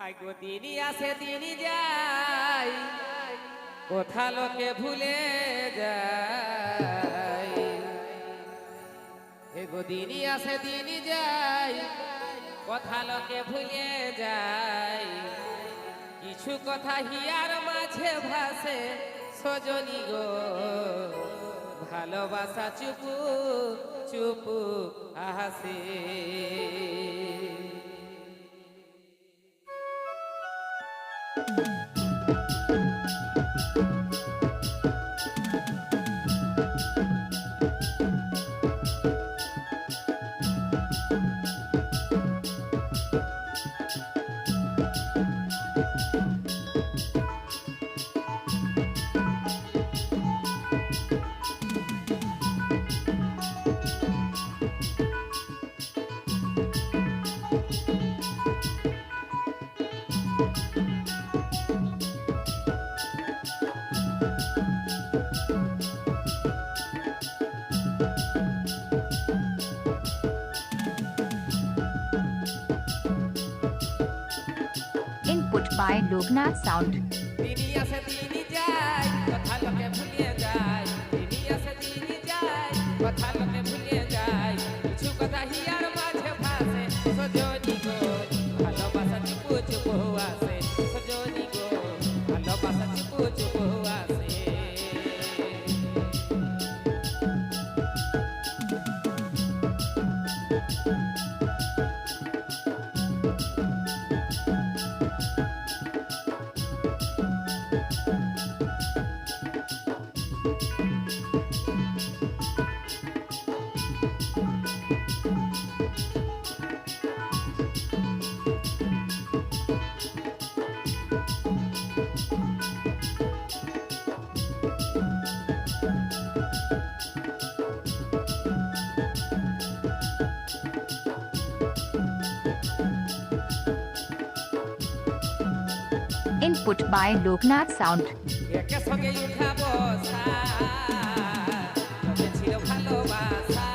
I go দিনই আসে দিনই যাই, কোথা লোকে ভুলে যায়। এগো দিনই আসে দিনই যাই, কথা লোকে ভুলে যায়। কিছু কথা হিয়ার মাঝে ভাসে সজনী গো, ভালোবাসা চুপু চুপু হাসে। Input by Loknath Sound. দিনই আসে দিনই যাই, কথা লোকে ভুলিয়ে যায়। দিনই আসে দিনই যাই, কথা লোকে ভুলিয়ে যায়। কিছু কথা হিয়ার মাঝে ভাসে সজনী গো, ভালোবাসা চুপু চুপু আসে। সজনী গো, ভালোবাসা চুপু চুপু আসে। Input by Loknath Sound. একে সঙ্গে উঠা বসা, তবে ছিল ভালোবাসা।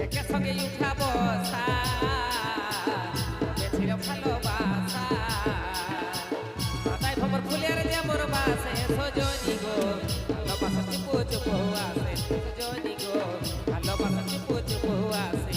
একে সঙ্গে উঠা বসা, তবে ছিল ভালোবাসা। মাথায় ভ্রমর ফুলের যেমন বাসে সজনী গো, ভালোবাসা চুপু চুপু আসে। সজনী গো, ভালোবাসা চুপু চুপু আসে।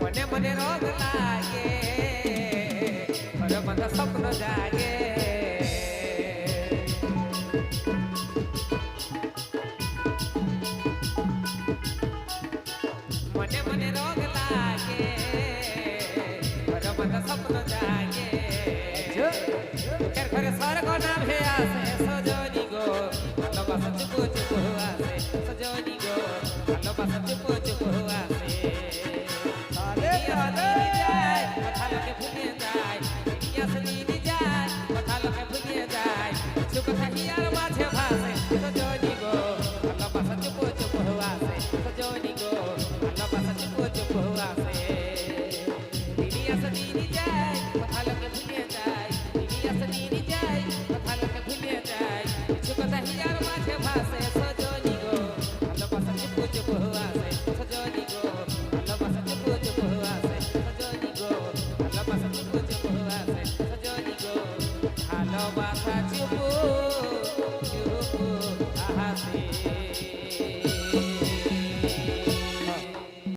মনে মনে রোগ লাগে, ঘরে মধ্যে স্বপ্ন জাগে। মনে মনে রোগ লাগে, ঘরে মধ্যে স্বপ্ন জাগে। দুঃখের ঘরে স্বর্গ নামে আসে সজনী গো, ভালোবাসা চুপু চুপু আসে। সজনী গো, ভালোবাসা চুপু চুপু আসে। কথা লোকে ভুলিয়ে যায়, দিনই আসে দিনই যায়, কথা লোকে ভুলিয়ে যায়। কিছু কথা হিয়ার মাঝে